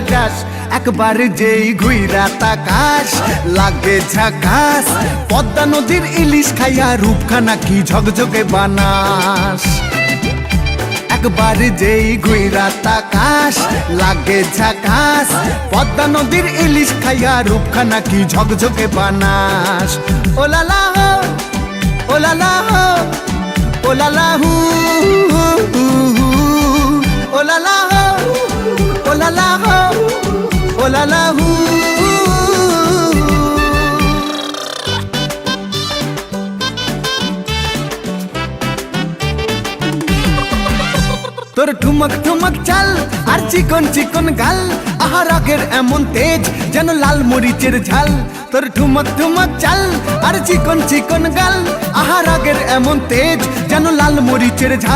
গ্রাস। একবার যেই ঘুইরা তাকাস লাগে ঝাকাস, পদ্মা নদীর ইলিশ খাইয়া রূপখানা কি ঝকঝকে বানাস। একবার যেই ঘুইরা তাকাস লাগে ঝাকাস, পদ্মা নদীর ইলিশ খাইয়া রূপখানা কি ঝকঝকে বানাস। ও লালা হো, ও লালা হো, ও লালা হু, ও লালা হো, ও লালা হো, ও লালা হু। তোর ঠুমক ঠুমক চাল আর চিকন চিকন গাল, আহা রাগের এমন তেজ যেন লাল মরিচের ঝাল। তোর ঠুমক ঠুমক চাল আর চিকন চিকন গাল, আহা রাগের এমন তেজ যেন লাল মরিচের ঝাল।